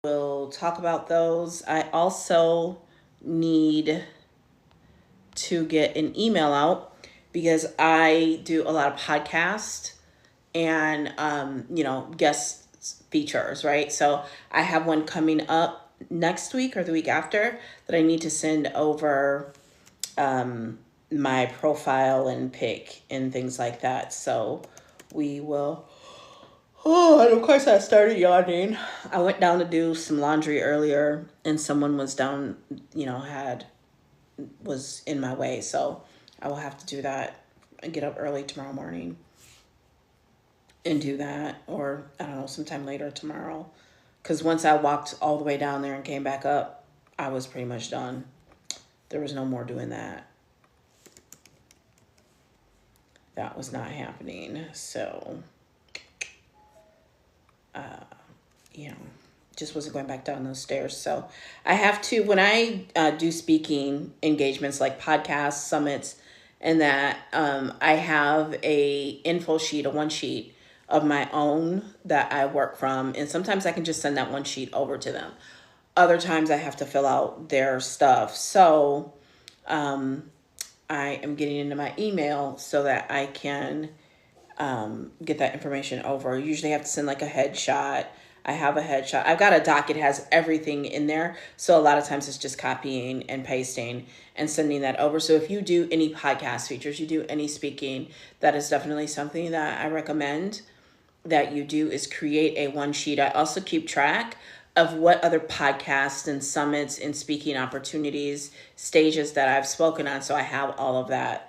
We'll talk about those. I also need to get an email out because I do a lot of podcasts and guest features, right? So I have one coming up next week or the week after that I need to send over my profile and pic and things like that. So we will. Oh, and of course I started yawning. I went down to do some laundry earlier, and someone was down, was in my way. So I will have to do that and get up early tomorrow morning and do that, or I don't know, sometime later tomorrow. Because once I walked all the way down there and came back up, I was pretty much done. There was no more doing that. That was not happening. So, you know, just wasn't going back down those stairs. So I have to, when I do speaking engagements like podcasts, summits, and that, I have a info sheet, a one sheet of my own that I work from. And sometimes I can just send that one sheet over to them. Other times I have to fill out their stuff. So I am getting into my email so that I can get that information over. Usually I have to send like a headshot. I have a headshot. I've got a doc. It has everything in there. So a lot of times it's just copying and pasting and sending that over. So if you do any podcast features, you do any speaking, that is definitely something that I recommend that you do, is create a one sheet. I also keep track of what other podcasts and summits and speaking opportunities, stages that I've spoken on. So I have all of that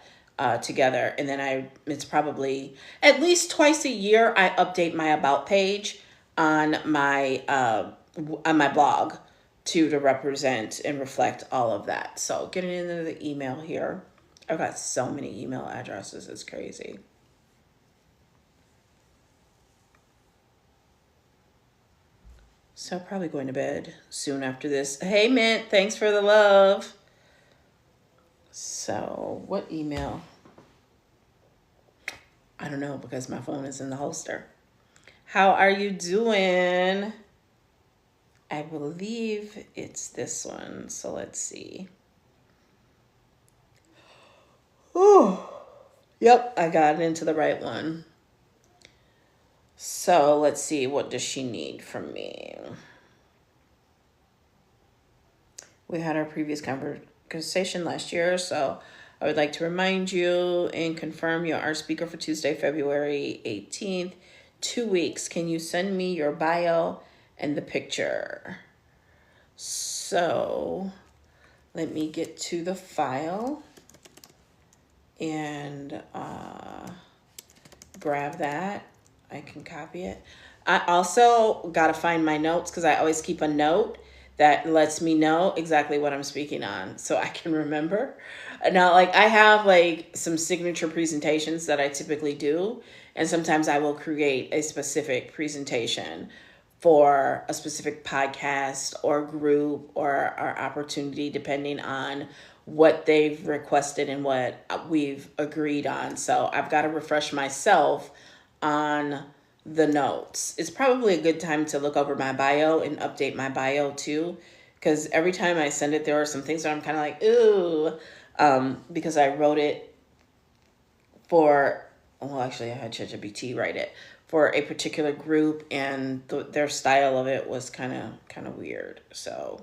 together. And then it's probably at least twice a year, I update my about page on my blog to represent and reflect all of that. So getting into the email here. I've got so many email addresses. It's crazy. So probably going to bed soon after this. Hey, Mint, thanks for the love. So what email? I don't know because my phone is in the holster. How are you doing? I believe it's this one. So let's see. Oh, yep, I got into the right one. So let's see. What does she need from me? We had our previous conversation last year, so I would like to remind you and confirm you are our speaker for Tuesday, February 18th. 2 weeks. Can you send me your bio and the picture? So let me get to the file and grab that. I can copy it. I also got to find my notes because I always keep a note that lets me know exactly what I'm speaking on so I can remember. Now, like I have like some signature presentations that I typically do, and sometimes I will create a specific presentation for a specific podcast or group or opportunity, depending on what they've requested and what we've agreed on. So I've got to refresh myself on the notes. It's probably a good time to look over my bio and update my bio too, because every time I send it, there are some things that I'm kind of like, ooh, because I wrote it for, well, actually I had ChatGPT write it for a particular group, and their style of it was kind of weird. So,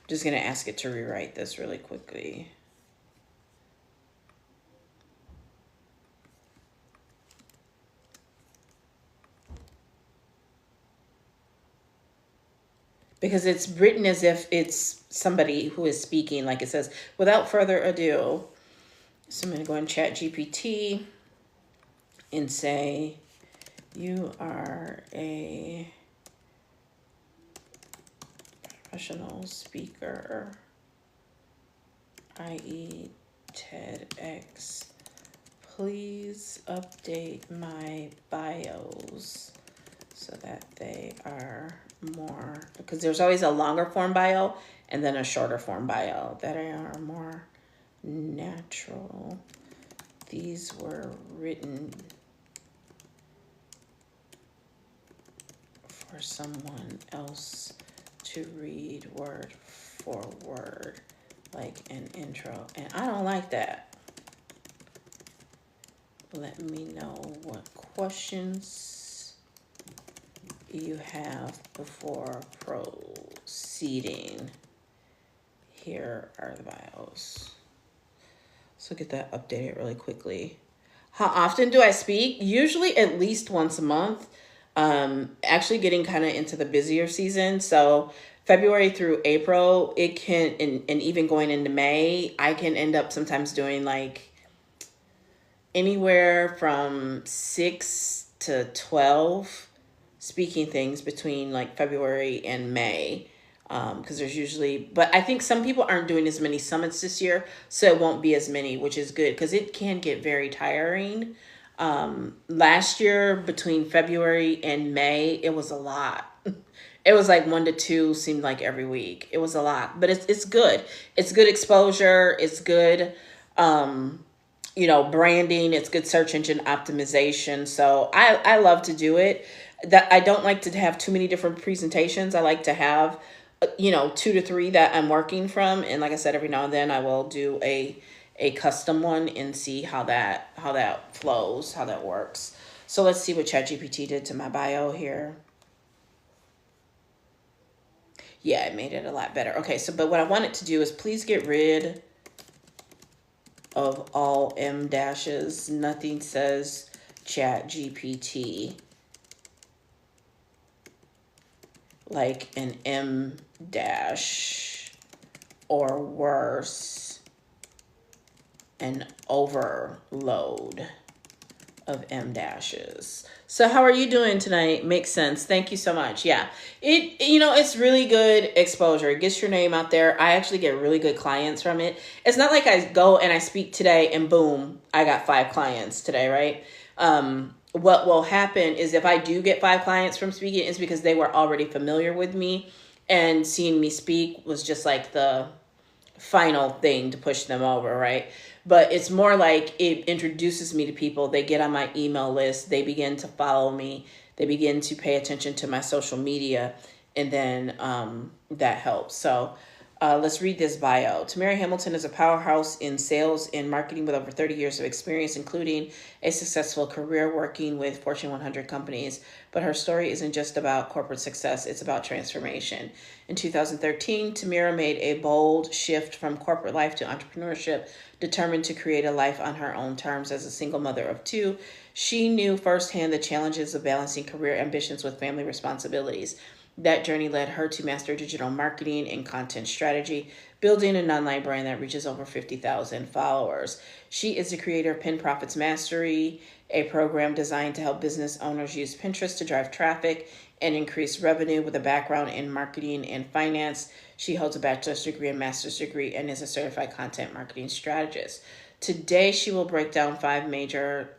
just gonna ask it to rewrite this really quickly. Because it's written as if it's somebody who is speaking, like it says, without further ado. So I'm going to go in Chat GPT and say, you are a professional speaker, i.e. TEDx. Please update my bios so that they are more, because there's always a longer form bio and then a shorter form bio that are more natural. These were written for someone else to read word for word, like an intro. And I don't like that. Let me know what questions you have before proceeding. Here are the bios. So get that updated really quickly. How often do I speak? Usually at least once a month. Actually getting kind of into the busier season. So February through April, it can, and even going into May, I can end up sometimes doing like anywhere from 6 to 12 speaking things between like February and May. Because there's usually, but I think some people aren't doing as many summits this year, so it won't be as many, which is good because it can get very tiring. Last year between February and May, it was a lot. It was like 1 to 2 seemed like every week. It was a lot, but it's good. It's good exposure. It's good, branding. It's good search engine optimization. So I love to do it. That I don't like to have too many different presentations. I like to have 2 to 3 that I'm working from. And like I said, every now and then I will do a custom one and see how that flows, how that works. So let's see what ChatGPT did to my bio here. Yeah, it made it a lot better. Okay, so but what I want it to do is please get rid of all M dashes. Nothing says ChatGPT like an M dash or worse, an overload of M dashes. So how are you doing tonight? Makes sense. Thank you so much. Yeah, it's really good exposure. It gets your name out there. I actually get really good clients from it. It's not like I go and I speak today and boom, I got 5 clients today, right? What will happen is if I do get 5 clients from speaking, it's because they were already familiar with me and seeing me speak was just like the final thing to push them over, right? But it's more like it introduces me to people. They get on my email list. They begin to follow me. They begin to pay attention to my social media. And then that helps. So let's read this bio. Tamira Hamilton is a powerhouse in sales and marketing with over 30 years of experience, including a successful career working with Fortune 100 companies. But her story isn't just about corporate success, it's about transformation. In 2013, Tamira made a bold shift from corporate life to entrepreneurship, determined to create a life on her own terms. As a single mother of 2, she knew firsthand the challenges of balancing career ambitions with family responsibilities. That journey led her to master digital marketing and content strategy, building an online brand that reaches over 50,000 followers. She is the creator of Pin Profits Mastery, a program designed to help business owners use Pinterest to drive traffic and increase revenue. With a background in marketing and finance, she holds a bachelor's degree and master's degree and is a certified content marketing strategist. Today, she will break down 5 major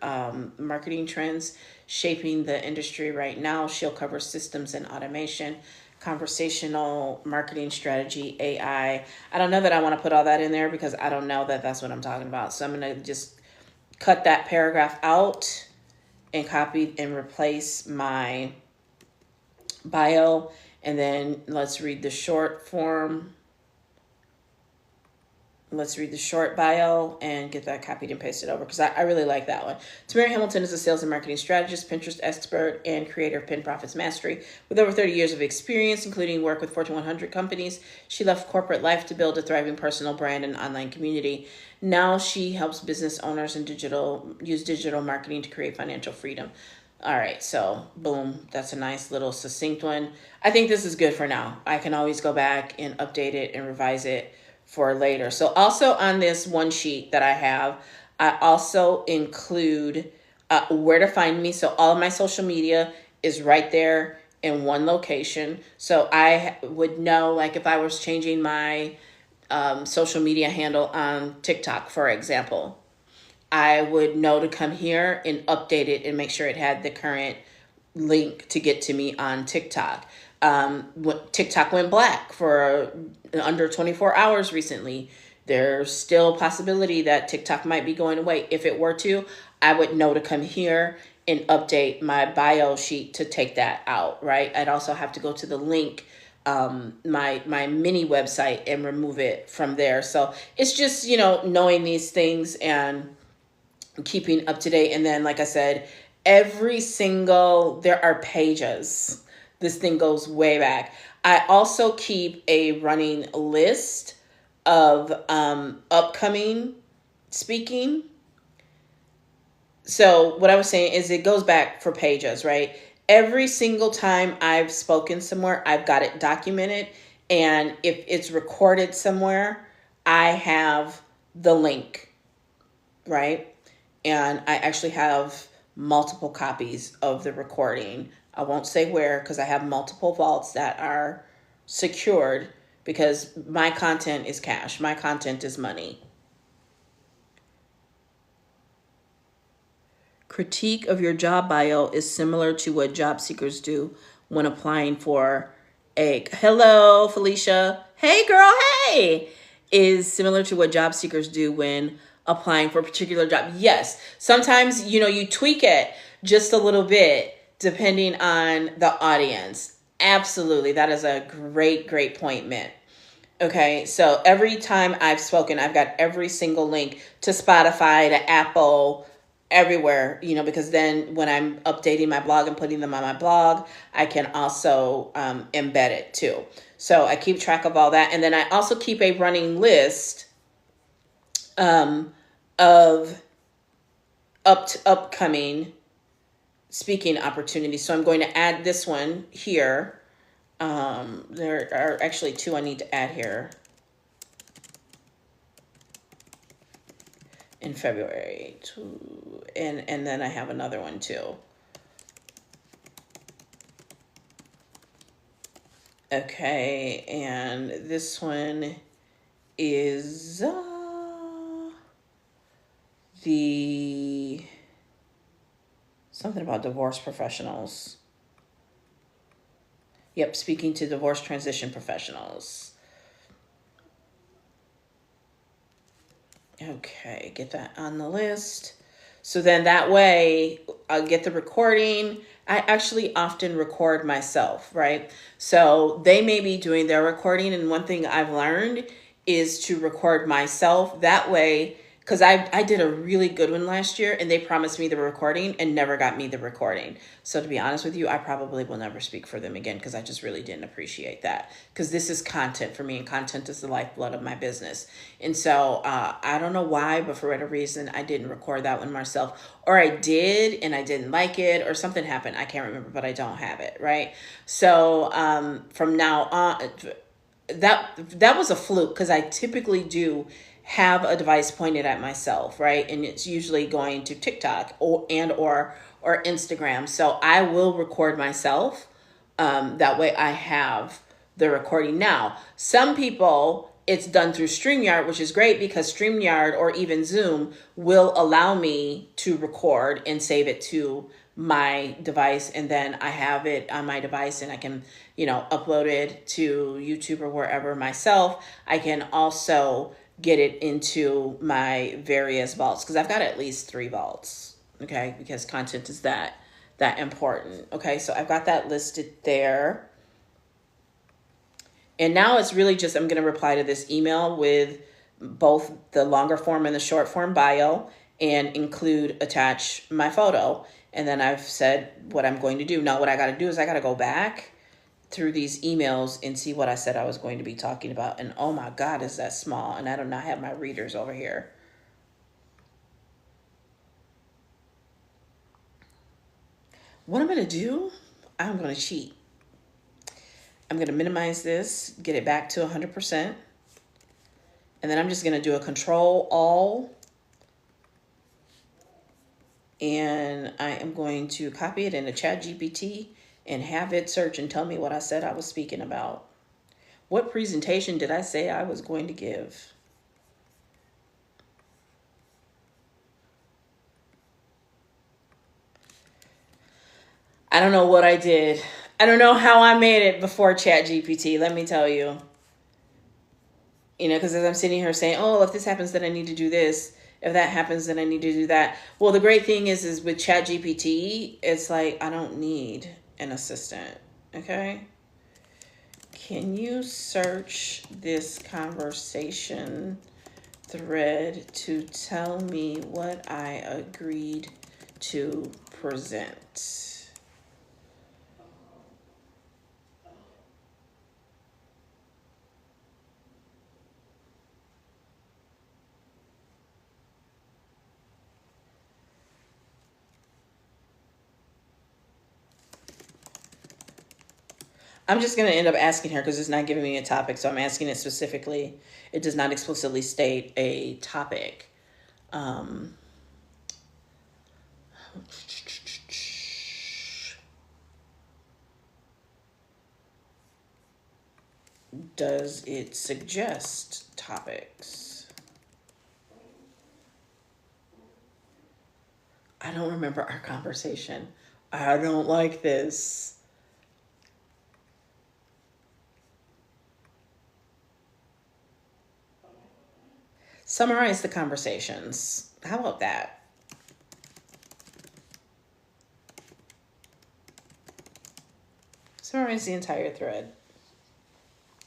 marketing trends shaping the industry right now. She'll cover systems and automation, conversational marketing strategy, AI. I don't know that I want to put all that in there because I don't know that that's what I'm talking about. So I'm going to just cut that paragraph out and copy and replace my bio. And then let's read the short form. Let's read the short bio and get that copied and pasted over because I really like that one. Tamira Hamilton is a sales and marketing strategist, Pinterest expert, and creator of Pin Profits Mastery. With over 30 years of experience, including work with Fortune 100 companies, she left corporate life to build a thriving personal brand and online community. Now she helps business owners and use digital marketing to create financial freedom. All right, so boom, that's a nice little succinct one. I think this is good for now. I can always go back and update it and revise it for later. So also on this one sheet that I have, I also include where to find me. So all of my social media is right there in one location. So I would know, like if I was changing my social media handle on TikTok, for example, I would know to come here and update it and make sure it had the current link to get to me on TikTok. TikTok went black for under 24 hours recently. There's still a possibility that TikTok might be going away. If it were to, I would know to come here and update my bio sheet to take that out, right? I'd also have to go to the link, my mini website, and remove it from there. So it's just, knowing these things and keeping up to date. And then, like I said, there are pages. This thing goes way back. I also keep a running list of upcoming speaking. So what I was saying is it goes back for pages, right? Every single time I've spoken somewhere, I've got it documented. And if it's recorded somewhere, I have the link, right? And I actually have multiple copies of the recording. I won't say where because I have multiple vaults that are secured because my content is cash. My content is money. Critique of your job bio is similar to what job seekers do when applying for hello, Felicia. Hey, girl, hey. Is similar to what job seekers do when applying for a particular job. Yes, sometimes, you tweak it just a little bit depending on the audience. Absolutely. That is a great, great point, Mint. Okay, so every time I've spoken, I've got every single link to Spotify, to Apple, everywhere, because then when I'm updating my blog and putting them on my blog, I can also embed it too. So I keep track of all that. And then I also keep a running list of upcoming speaking opportunities. So I'm going to add this one here. There are actually two I need to add here in February, and then I have another one too. Okay, and this one is something about divorce professionals. Yep, speaking to divorce transition professionals. Okay, get that on the list. So then that way I'll get the recording. I actually often record myself, right? So they may be doing their recording. And one thing I've learned is to record myself that way. Because I did a really good one last year and they promised me the recording and never got me the recording. So to be honest with you, I probably will never speak for them again because I just really didn't appreciate that. Because this is content for me and content is the lifeblood of my business. And so I don't know why, but for whatever reason, I didn't record that one myself. Or I did and I didn't like it or something happened. I can't remember, but I don't have it, right? So from now on, that was a fluke because I typically do have a device pointed at myself, right? And it's usually going to TikTok or Instagram. So I will record myself. That way I have the recording. Now, some people, it's done through StreamYard, which is great because StreamYard or even Zoom will allow me to record and save it to my device. And then I have it on my device and I can, upload it to YouTube or wherever myself. I can also get it into my various vaults because I've got at least 3 vaults, okay, because content is that important. Okay, so I've got that listed there. And now it's really just, I'm going to reply to this email with both the longer form and the short form bio and attach my photo. And then I've said what I'm going to do. Now what I got to do is I got to go back through these emails and see what I said I was going to be talking about. And oh my God, is that small? And I do not have my readers over here. What I'm going to do, I'm going to cheat. I'm going to minimize this, get it back to 100%. And then I'm just going to do a Control All. And I am going to copy it into ChatGPT and have it search and tell me what I said I was speaking about. What presentation did I say I was going to give? I don't know what I did. I don't know how I made it before ChatGPT, let me tell you. Because as I'm sitting here saying, oh, if this happens, then I need to do this. If that happens, then I need to do that. Well, the great thing is with ChatGPT, it's like I don't need an assistant. Okay. Can you search this conversation thread to tell me what I agreed to present? I'm just going to end up asking her because it's not giving me a topic. So I'm asking it specifically. It does not explicitly state a topic. Does it suggest topics? I don't remember our conversation. I don't like this. Summarize the conversations. How about that? Summarize the entire thread.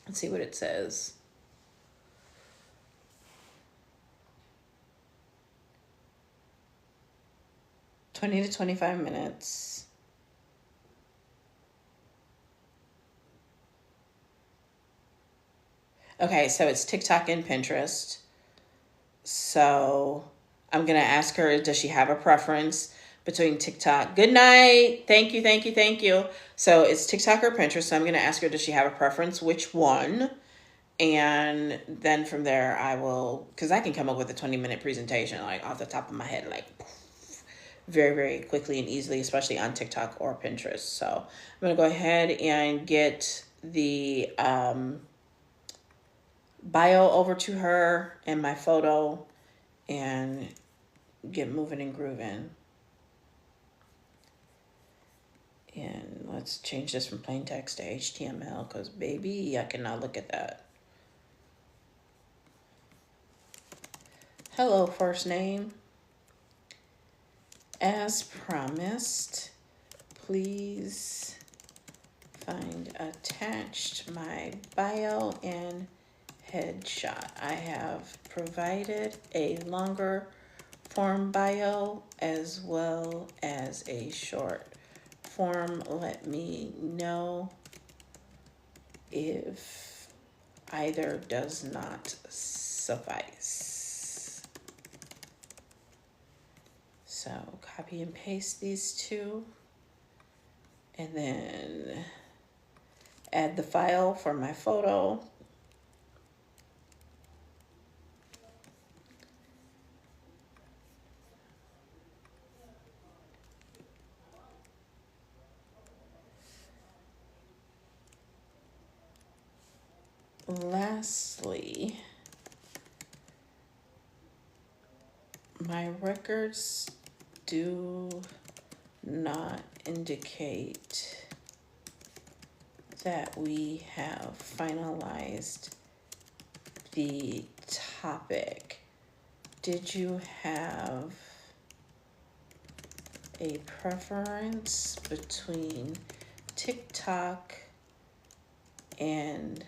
Let's see what it says. $20 to 25 minutes. Okay, so it's TikTok and Pinterest. So I'm going to ask her, does she have a preference between TikTok? Good night. Thank you, thank you, thank you. So it's TikTok or Pinterest. So I'm going to ask her, does she have a preference? Which one? And then from there, I will, because I can come up with a 20-minute presentation, like off the top of my head, like very, very quickly and easily, especially on TikTok or Pinterest. So I'm going to go ahead and get the bio over to her and my photo and get moving and grooving. And let's change this from plain text to HTML because, baby, I cannot look at that. Hello, first name. As promised, please find attached my bio and headshot. I have provided a longer form bio as well as a short form. Let me know if either does not suffice. So copy and paste these two and then add the file for my photo. Lastly, my records do not indicate that we have finalized the topic. Did you have a preference between TikTok and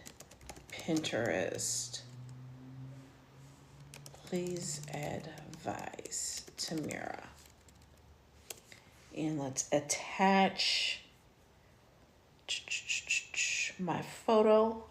Pinterest? Please advise, Tamira. And let's attach my photo.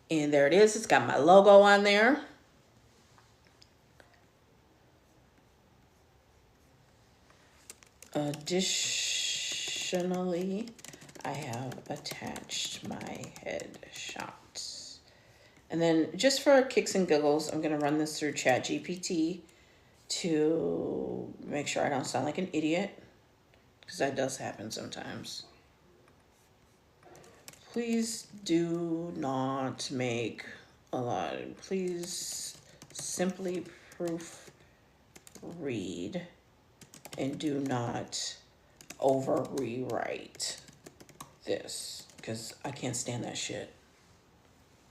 And there it is. It's got my logo on there. Additionally, I have attached my headshots. And then just for kicks and giggles, I'm going to run this through ChatGPT to make sure I don't sound like an idiot, because that does happen sometimes. please do not make a lot. Please simply proofread and do not over rewrite this, because I can't stand that shit.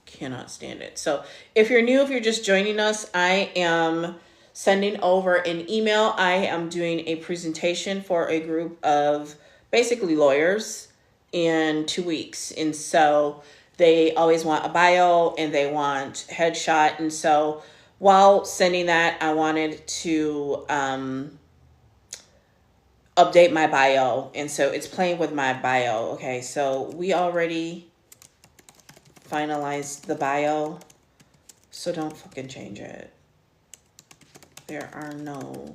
Cannot stand it. So if you're new, if you're just joining us, I am sending over an email. I am doing a presentation for a group of basically lawyers in 2 weeks. And so they always want a bio and they want headshot. And so while sending that, I wanted to update my bio. And so it's playing with my bio. Okay, so we already finalized the bio, so don't fucking change it. There are no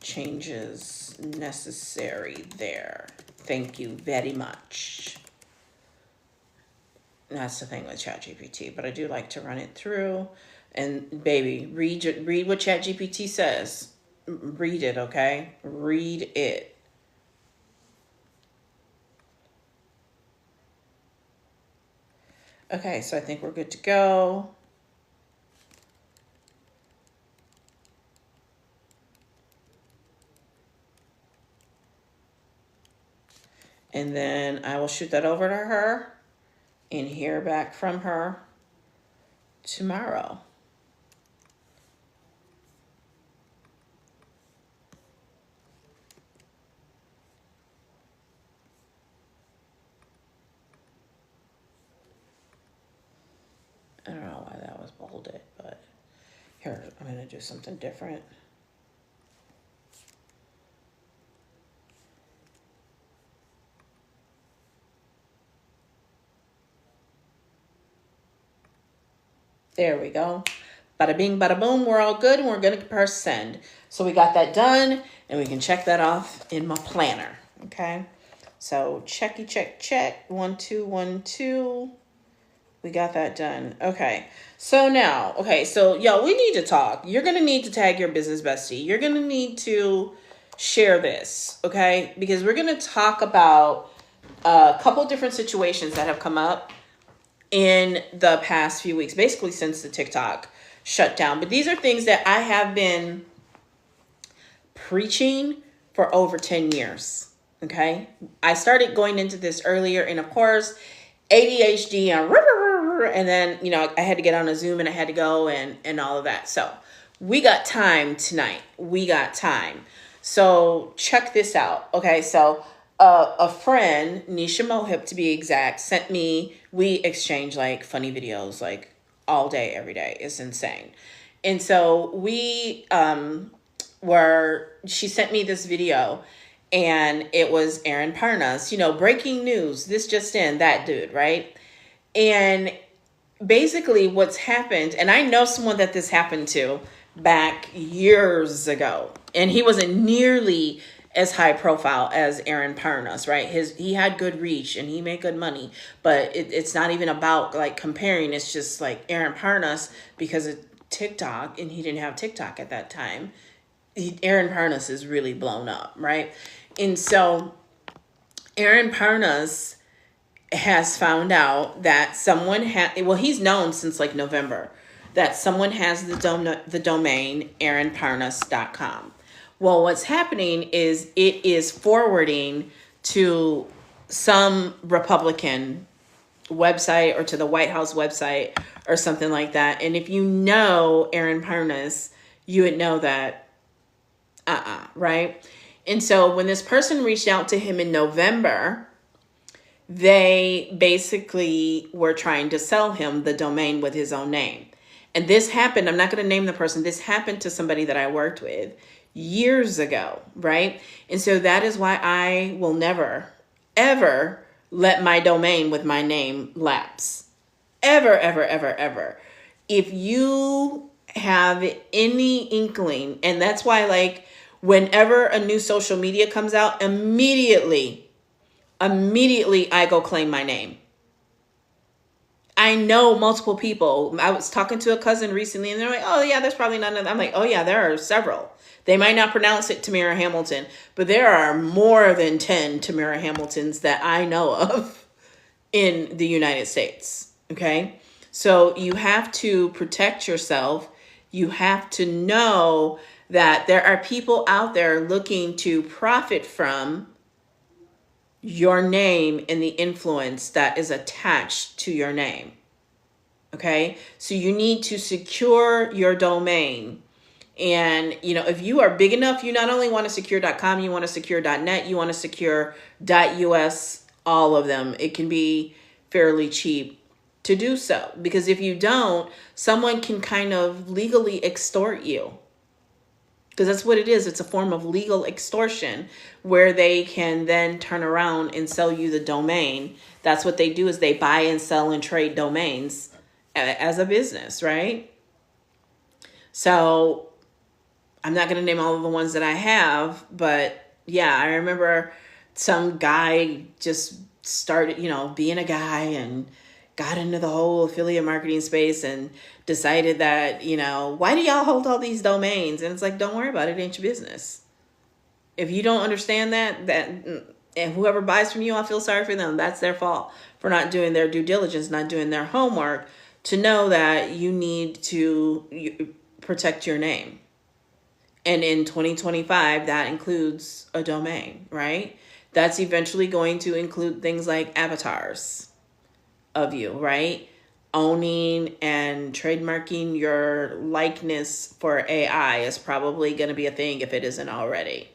changes necessary there. Thank you very much. And that's the thing with ChatGPT, but I do like to run it through. And baby, read what ChatGPT says. Read it, okay? Read it. Okay, so I think we're good to go. And then I will shoot that over to her and hear back from her tomorrow. I don't know why that was bolded, but here, I'm going to do something different. There we go. Bada bing, bada boom. We're all good. And we're going to press send. So we got that done and we can check that off in my planner. Okay. So checky, check. 1, 2, 1, 2. We got that done. Okay. So now, so y'all, we need to talk. You're going to need to tag your business bestie. You're going to need to share this. Okay. Because we're going to talk about a couple different situations that have come up in the past few weeks, basically since the TikTok shut down. But these are things that I have been preaching for over 10 years. Okay. I started going into this earlier, and of course, ADHD and then, I had to get on a Zoom and I had to go and all of that. So we got time tonight. We got time. So check this out. Okay. So a friend, Nisha Mohip to be exact, sent me, we exchange like funny videos like all day, every day. It's insane. And so she sent me this video, and it was Aaron Parnas, breaking news, this just in, that dude, right? And basically what's happened, and I know someone that this happened to back years ago, and he wasn't nearly as high profile as Aaron Parnas, right? He had good reach and he made good money, but it's not even about like comparing. It's just like Aaron Parnas, because of TikTok, and he didn't have TikTok at that time. Aaron Parnas is really blown up, right? And so Aaron Parnas has found out that someone he's known since like November, that someone has the domain aaronparnas.com. Well, what's happening is it is forwarding to some Republican website or to the White House website or something like that. And if you know Aaron Parnas, you would know that, right? And so when this person reached out to him in November, they basically were trying to sell him the domain with his own name. And this happened, I'm not going to name the person, this happened to somebody that I worked with years ago, right? And so that is why I will never, ever let my domain with my name lapse. Ever, ever, ever, ever. If you have any inkling, and that's why like whenever a new social media comes out, immediately I go claim my name. I know multiple people. I was talking to a cousin recently and they're like, oh yeah, there's probably none of them. I'm like, oh yeah, there are several. They might not pronounce it Tamira Hamilton, but there are more than 10 Tamira Hamiltons that I know of. in the United States. Okay. So you have to protect yourself. You have to know that there are people out there looking to profit from your name and the influence that is attached to your name. Okay. So you need to secure your domain. And, if you are big enough, you not only want to secure .com, you want to secure .net, you want to secure .us, all of them. It can be fairly cheap to do so. Because if you don't, someone can kind of legally extort you. Because that's what it is. It's a form of legal extortion where they can then turn around and sell you the domain. That's what they do, is they buy and sell and trade domains as a business, right? So I'm not going to name all of the ones that I have, but yeah, I remember some guy just started, being a guy and got into the whole affiliate marketing space and decided that, why do y'all hold all these domains? And it's like, don't worry about it. It ain't your business. If you don't understand that, and whoever buys from you, I feel sorry for them. That's their fault for not doing their due diligence, not doing their homework to know that you need to protect your name. And in 2025, that includes a domain, right? That's eventually going to include things like avatars of you, right? Owning and trademarking your likeness for AI is probably going to be a thing if it isn't already,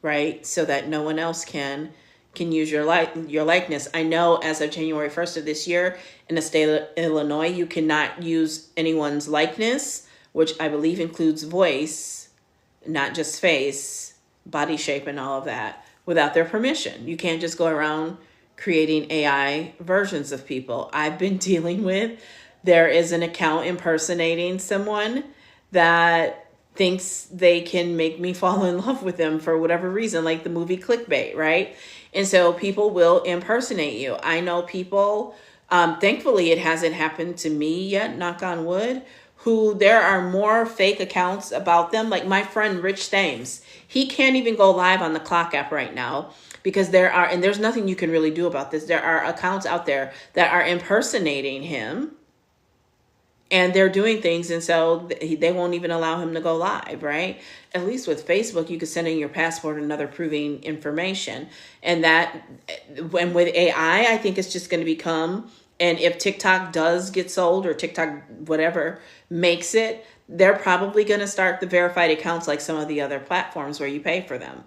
right? So that no one else can use your likeness. I know as of January 1st of this year in the state of Illinois, you cannot use anyone's likeness, which I believe includes voice, not just face, body shape, and all of that, without their permission. You can't just go around creating AI versions of people. I've been dealing with, there is an account impersonating someone that thinks they can make me fall in love with them for whatever reason, like the movie Clickbait, right? And so people will impersonate you. I know people, thankfully it hasn't happened to me yet, knock on wood, who there are more fake accounts about them. Like my friend Rich Thames, he can't even go live on the Clock app right now because and there's nothing you can really do about this. There are accounts out there that are impersonating him and they're doing things. And so they won't even allow him to go live, right? At least with Facebook, you could send in your passport and other proving information. And when with AI, I think it's just going to become, and if TikTok does get sold or TikTok, whatever, makes it, they're probably going to start the verified accounts like some of the other platforms where you pay for them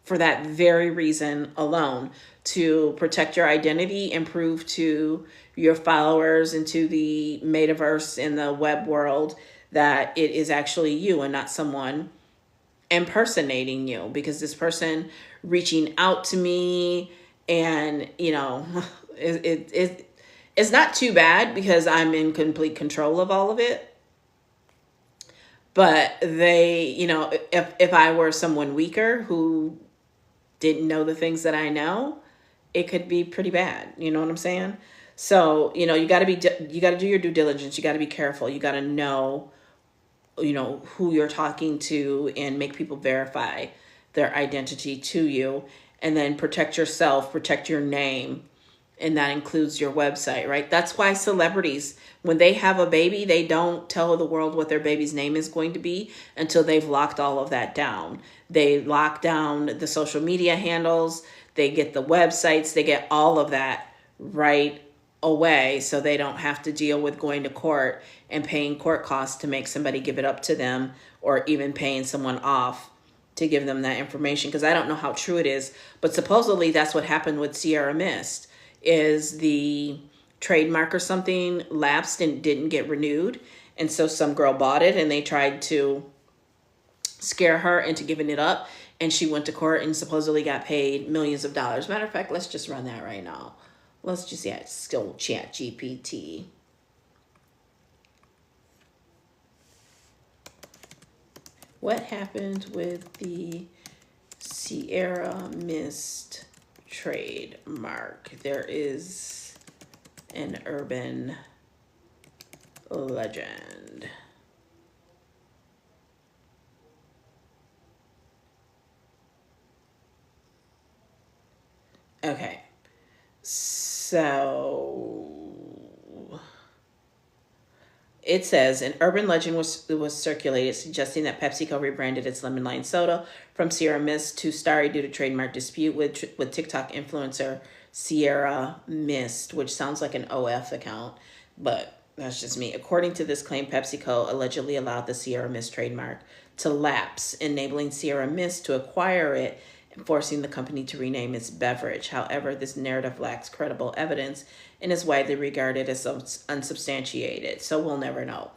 for that very reason alone, to protect your identity and prove to your followers and to the metaverse in the web world that it is actually you and not someone impersonating you. Because this person reaching out to me and, it's not too bad because I'm in complete control of all of it. But they, if I were someone weaker who didn't know the things that I know, it could be pretty bad. You know what I'm saying? So, you got to do your due diligence. You got to be careful. You got to know, who you're talking to and make people verify their identity to you, and then protect yourself, protect your name. And that includes your website, right? That's why celebrities, when they have a baby, they don't tell the world what their baby's name is going to be until they've locked all of that down. They lock down the social media handles, they get the websites, they get all of that right away so they don't have to deal with going to court and paying court costs to make somebody give it up to them, or even paying someone off to give them that information. Because I don't know how true it is, but supposedly that's what happened with Sierra Mist. Is the trademark or something lapsed and didn't get renewed. And so some girl bought it and they tried to scare her into giving it up. And she went to court and supposedly got paid millions of dollars. Matter of fact, let's just run that right now. Let's just still chat GPT. What happened with the Sierra Mist trademark? There is an urban legend. Okay. So it says an urban legend was circulated suggesting that PepsiCo rebranded its lemon lime soda from Sierra Mist to Starry due to trademark dispute with TikTok influencer Sierra Mist, which sounds like an OF account, but that's just me. According to this claim, PepsiCo allegedly allowed the Sierra Mist trademark to lapse, enabling Sierra Mist to acquire it and forcing the company to rename its beverage. However, this narrative lacks credible evidence and is widely regarded as unsubstantiated. So we'll never know,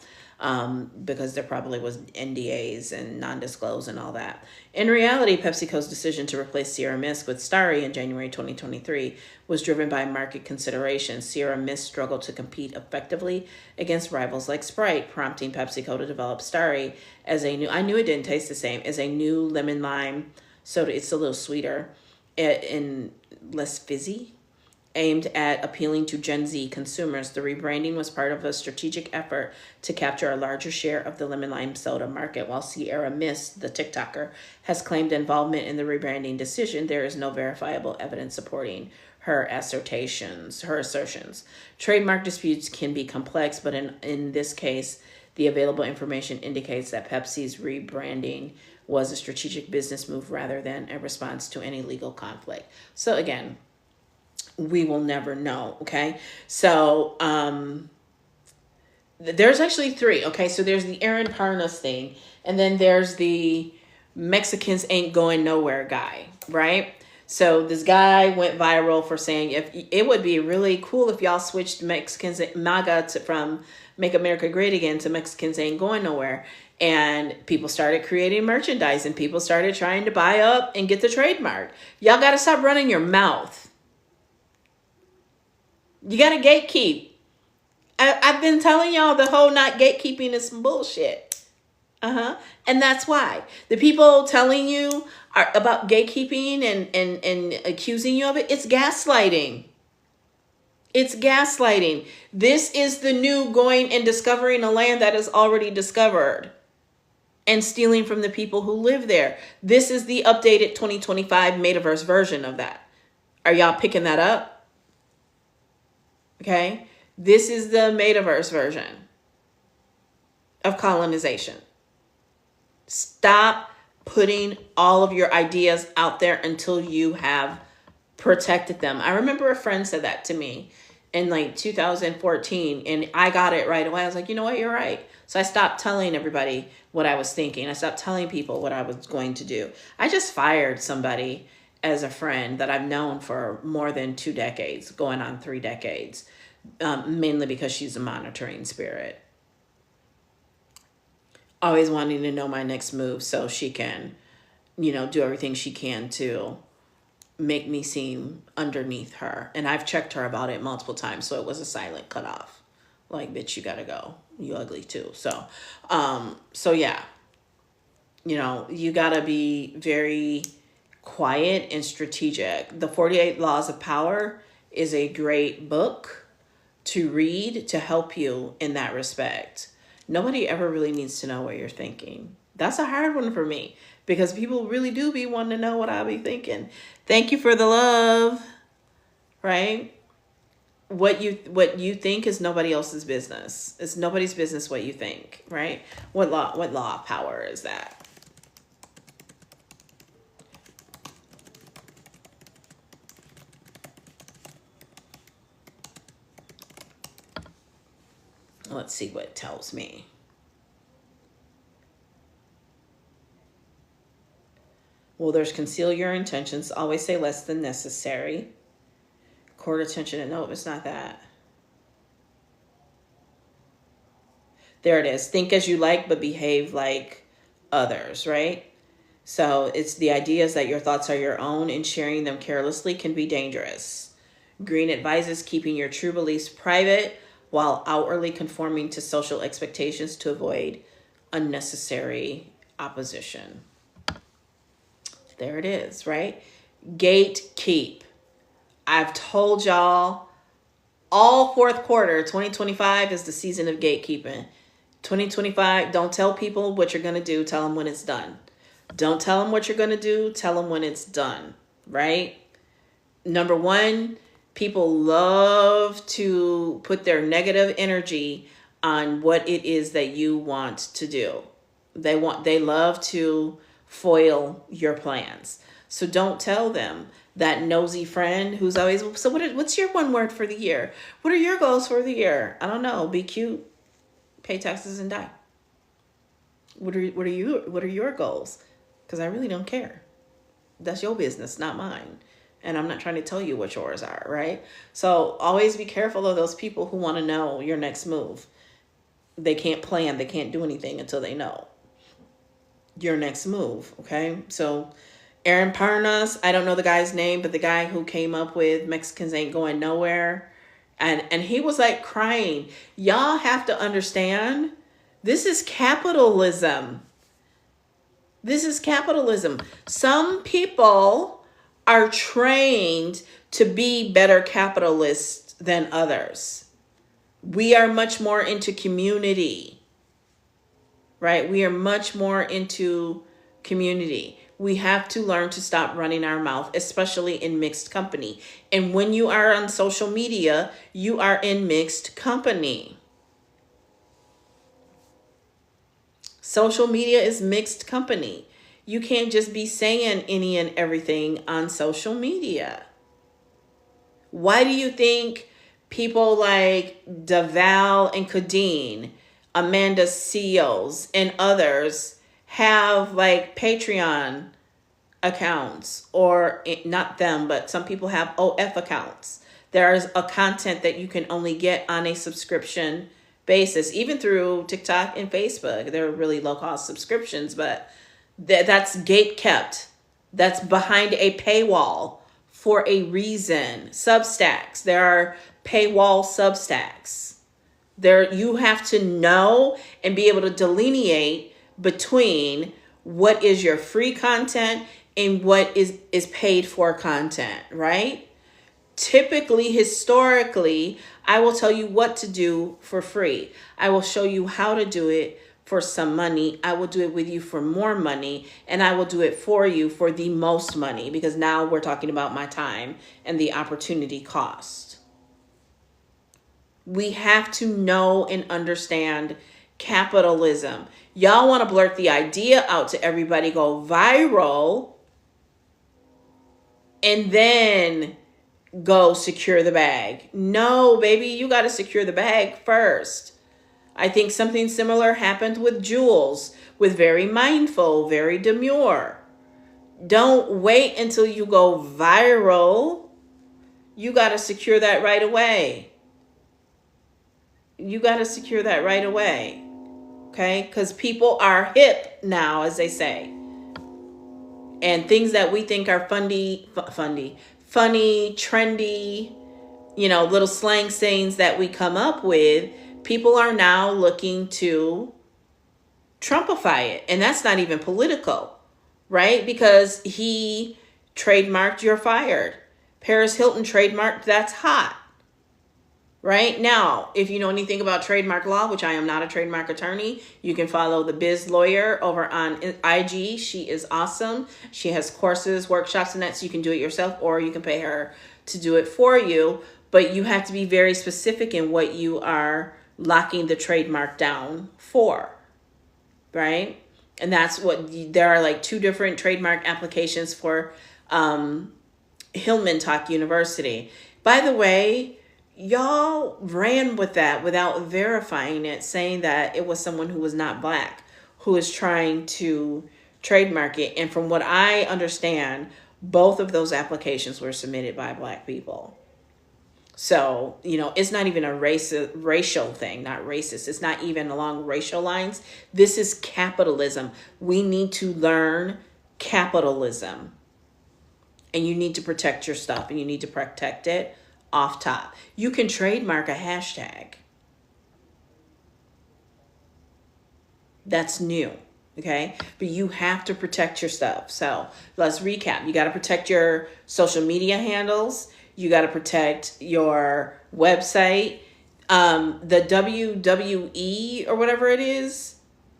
because there probably was NDAs and non-disclose and all that. In reality, PepsiCo's decision to replace Sierra Mist with Starry in January 2023 was driven by market considerations. Sierra Mist struggled to compete effectively against rivals like Sprite, prompting PepsiCo to develop Starry as a new, I knew it didn't taste the same, as a new lemon lime soda. It's a little sweeter and less fizzy, aimed at appealing to Gen Z consumers. The rebranding was part of a strategic effort to capture a larger share of the lemon lime soda market. While Sierra Mist, the TikToker, has claimed involvement in the rebranding decision, there is no verifiable evidence supporting her assertions. Trademark disputes can be complex, but in this case, the available information indicates that Pepsi's rebranding was a strategic business move rather than a response to any legal conflict. So again, we will never know. Okay. So, there's actually three. Okay. So there's the Aaron Parnas thing, and then there's the Mexicans ain't going nowhere guy, right? So this guy went viral for saying, if it would be really cool if y'all switched Mexicans, MAGA from Make America Great Again to Mexicans Ain't Going Nowhere. And people started creating merchandise and people started trying to buy up and get the trademark. Y'all got to stop running your mouth. You got to gatekeep. I've been telling y'all the whole not gatekeeping is some bullshit. And that's why the people telling you about gatekeeping and accusing you of it, it's gaslighting. It's gaslighting. This is the new going and discovering a land that is already discovered and stealing from the people who live there. This is the updated 2025 metaverse version of that. Are y'all picking that up? Okay. This is the metaverse version of colonization. Stop putting all of your ideas out there until you have protected them. I remember a friend said that to me in like 2014 and I got it right away. I was like, you know what? You're right. So I stopped telling everybody what I was thinking. I stopped telling people what I was going to do. I just fired somebody as a friend that I've known for more than 2 decades, going on 3 decades, mainly because she's a monitoring spirit. Always wanting to know my next move so she can, do everything she can to make me seem underneath her. And I've checked her about it multiple times. So it was a silent cutoff. Like, bitch, you gotta go. You ugly too. So yeah, you gotta be very quiet and strategic. The 48 Laws of Power is a great book to read to help you in that respect. Nobody ever really needs to know what you're thinking. That's a hard one for me because people really do be wanting to know what I be thinking. Thank you for the love, right? What you think is nobody else's business. It's nobody's business what you think, right? What law of power is that? Let's see what it tells me. Well, there's conceal your intentions. Always say less than necessary. Court attention. And no, it's not that. There it is. Think as you like, but behave like others, right? So it's the idea is that your thoughts are your own and sharing them carelessly can be dangerous. Green advises keeping your true beliefs private while outwardly conforming to social expectations to avoid unnecessary opposition. There it is, right? Gatekeep. I've told y'all all fourth quarter, 2025 is the season of gatekeeping. 2025, don't tell people what you're going to do. Tell them when it's done. Don't tell them what you're going to do. Tell them when it's done, right? Number one, People love to put their negative energy on what it is that you want to do. They love to foil your plans. So don't tell them, that nosy friend who's always, so what's your one word for the year? What are your goals for the year? I don't know. Be cute, pay taxes, and die. What are your goals? Because I really don't care. That's your business, not mine. And I'm not trying to tell you what yours are, right? So always be careful of those people who want to know your next move. They can't plan, they can't do anything until they know your next move, okay? So Aaron Parnas, I don't know the guy's name, but the guy who came up with Mexicans Ain't Going Nowhere, and he was like crying. Y'all have to understand, this is capitalism. This is capitalism. Some people are trained to be better capitalists than others. We are much more into community, right? We are much more into community. We have to learn to stop running our mouth, especially in mixed company. And when you are on social media, you are in mixed company. Social media is mixed company. You can't just be saying any and everything on social media. Why do you think people like Deval and Kadeen, Amanda Seals, and others have like Patreon accounts? Or not them, but some people have OF accounts. There's a content that you can only get on a subscription basis, even through TikTok and Facebook. They're really low cost subscriptions, but that's gate kept. That's behind a paywall for a reason. Substacks. There are paywall Substacks. There, you have to know and be able to delineate between what is your free content and what is paid for content, right? Typically, historically, I will tell you what to do for free. I will show you how to do it for some money. I will do it with you for more money, and I will do it for you for the most money, because now we're talking about my time and the opportunity cost. We have to know and understand capitalism. Y'all want to blurt the idea out to everybody, go viral, and then go secure the bag. No, baby, you got to secure the bag first. I think something similar happened with Jules, with Very Mindful, Very Demure. Don't wait until you go viral. You got to secure that right away. You got to secure that right away. Okay? Because people are hip now, as they say. And things that we think are funny, trendy, little slang sayings that we come up with, people are now looking to Trumpify it. And that's not even political, right? Because he trademarked "You're Fired." Paris Hilton trademarked "That's Hot." Right? Now, if you know anything about trademark law, which I am not a trademark attorney, you can follow the Biz Lawyer over on IG. She is awesome. She has courses, workshops, and that, so you can do it yourself, or you can pay her to do it for you. But you have to be very specific in what you are locking the trademark down for, right? And that's what, there are like 2 different trademark applications for Hillman Talk University. By the way, y'all ran with that without verifying it, saying that it was someone who was not Black who is trying to trademark it. And from what I understand, both of those applications were submitted by Black people. So, it's not even a racial thing, not racist. It's not even along racial lines. This is capitalism. We need to learn capitalism. And you need to protect your stuff, and you need to protect it off top. You can trademark a hashtag. That's new, okay? But you have to protect your stuff. So let's recap. You got to protect your social media handles. You got to protect your website. The WWE or whatever it is.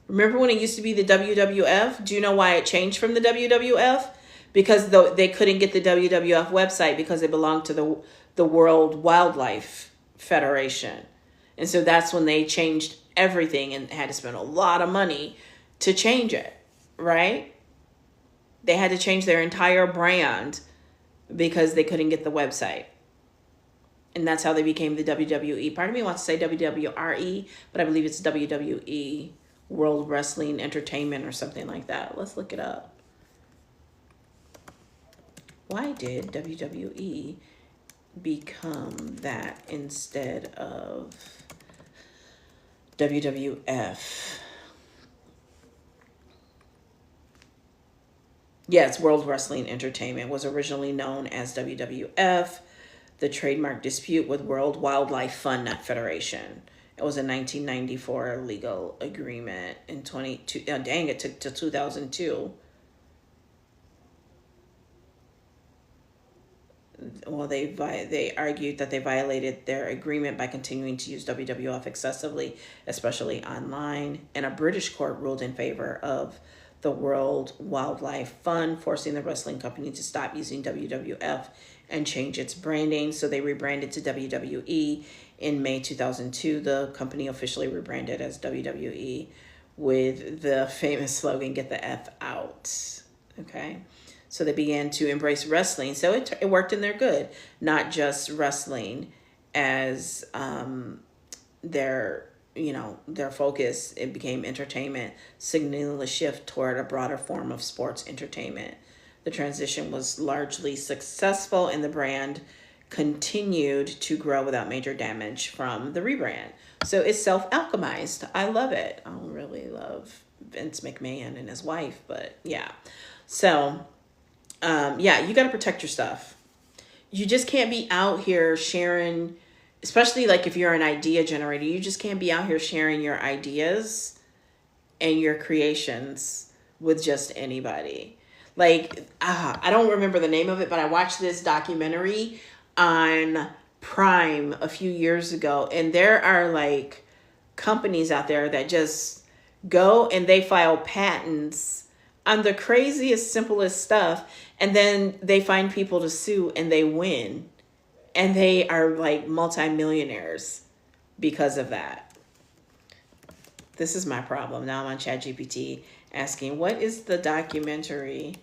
Remember when it used to be the WWF? Do you know why it changed from the WWF? Because they couldn't get the WWF website because it belonged to the World Wildlife Federation. And so that's when they changed everything and had to spend a lot of money to change it, right? They had to change their entire brand because they couldn't get the website. And that's how they became the WWE. Part of me wants to say WWRE, but I believe it's WWE, World Wrestling Entertainment or something like that. Let's look it up. Why did WWE become that instead of WWF? Yes, World Wrestling Entertainment was originally known as WWF. The trademark dispute with World Wildlife Fund, not Federation. It was a 1994 legal agreement in 22. Oh, dang, it took to 2002. Well, they argued that they violated their agreement by continuing to use WWF excessively, especially online. And a British court ruled in favor of the World Wildlife Fund, forcing the wrestling company to stop using WWF and change its branding. So they rebranded to WWE in May 2002. The company officially rebranded as WWE with the famous slogan, "Get the F out." Okay. So they began to embrace wrestling. So it worked in their good, not just wrestling as their focus. It became entertainment, signaling a shift toward a broader form of sports entertainment. The transition was largely successful and the brand continued to grow without major damage from the rebrand. So it's self-alchemized. I love it. I really love Vince McMahon and his wife, but yeah. So, you got to protect your stuff. You just can't be out here sharing, especially like if you're an idea generator, you just can't be out here sharing your ideas and your creations with just anybody. Like, I don't remember the name of it, but I watched this documentary on Prime a few years ago. And there are like companies out there that just go and they file patents on the craziest, simplest stuff. And then they find people to sue and they win. And they are like multimillionaires because of that. This is my problem. Now I'm on ChatGPT asking, what is the documentary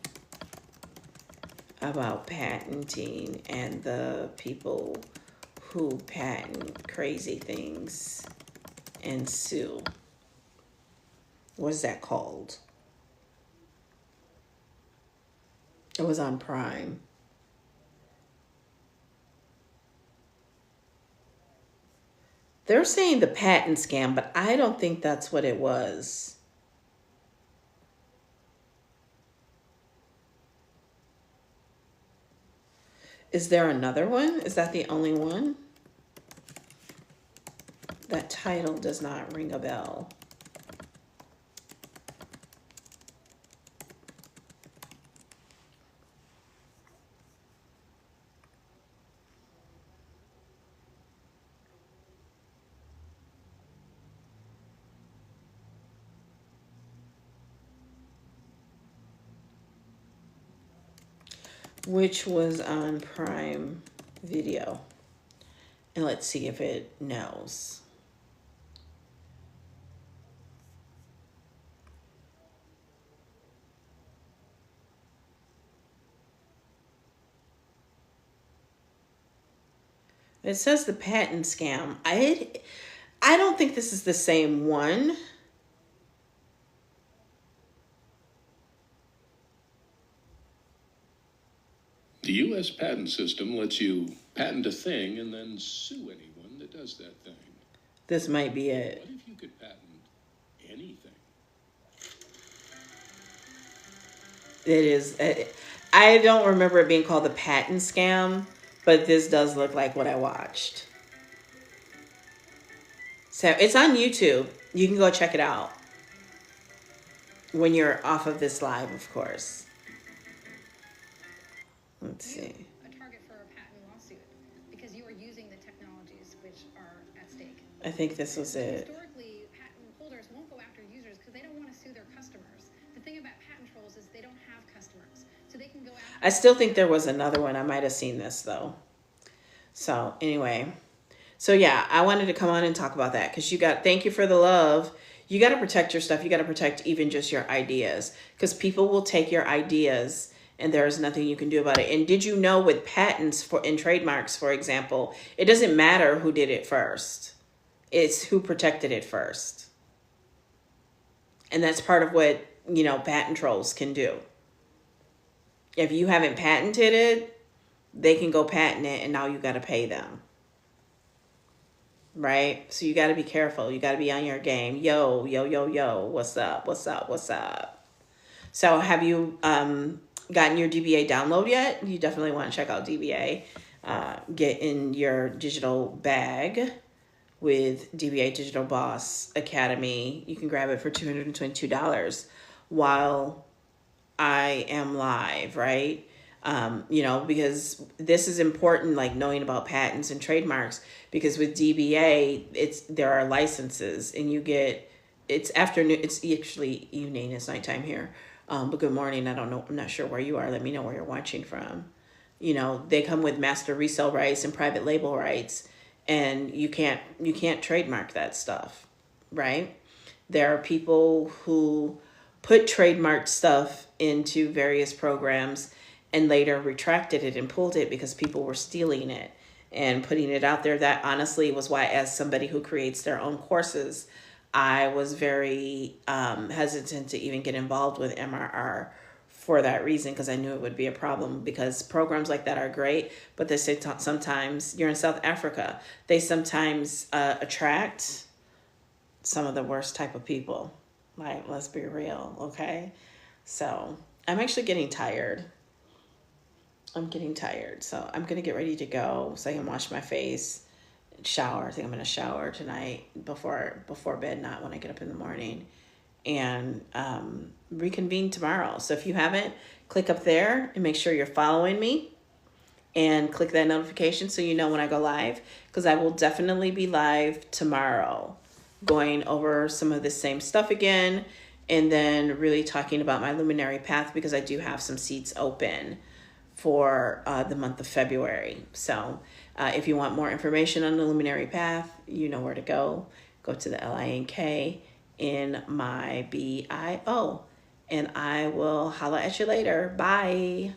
about patenting and the people who patent crazy things and sue? What is that called? It was on Prime. They're saying the patent scam, but I don't think that's what it was. Is there another one? Is that the only one? That title does not ring a bell. Which was on Prime Video. And let's see if it knows. It says the patent scam. I don't think this is the same one. The U.S. patent system lets you patent a thing and then sue anyone that does that thing. This might be it. What if you could patent anything? It is. I don't remember it being called the patent scam, but this does look like what I watched. So it's on YouTube. You can go check it out when you're off of this live, of course. Let's see. A target for a patent lawsuit because you are using the technologies which are at stake. I think this was it. Historically, patent holders won't go after users because they don't want to sue their customers. The thing about patent trolls is they don't have customers, so they can go after. I still think there was another one. I might have seen this though. So anyway, so yeah, I wanted to come on and talk about that because thank you for the love. You got to protect your stuff. You got to protect even just your ideas because people will take your ideas and there is nothing you can do about it. And did you know with patents and trademarks, for example, it doesn't matter who did it first. It's who protected it first. And that's part of what, patent trolls can do. If you haven't patented it, they can go patent it and now you got to pay them. Right? So you got to be careful. You got to be on your game. Yo, yo, yo, yo. What's up? What's up? What's up? So have you gotten your DBA download yet? You definitely want to check out DBA. Get in your digital bag with DBA Digital Boss Academy. You can grab it for $222 while I am live, right? Because this is important, like knowing about patents and trademarks, because with DBA, there are licenses and it's afternoon, it's actually evening, it's nighttime here. But good morning. I don't know. I'm not sure where you are. Let me know where you're watching from. They come with master resale rights and private label rights, and you can't trademark that stuff, right? There are people who put trademarked stuff into various programs and later retracted it and pulled it because people were stealing it and putting it out there. That honestly was why, as somebody who creates their own courses, I was very hesitant to even get involved with MRR for that reason, because I knew it would be a problem, because programs like that are great, but they say sometimes, you're in South Africa, they sometimes attract some of the worst type of people. Like, let's be real, okay? So I'm actually getting tired. So I'm going to get ready to go so I can wash my face, shower. I think I'm going to shower tonight before bed, not when I get up in the morning, and reconvene tomorrow. So if you haven't, click up there and make sure you're following me and click that notification so you know when I go live, because I will definitely be live tomorrow going over some of the same stuff again, and then really talking about my luminary path, because I do have some seats open for the month of February. So if you want more information on the luminary path, you know where to go. Go to the LINK in my bio, and I will holla at you later. Bye.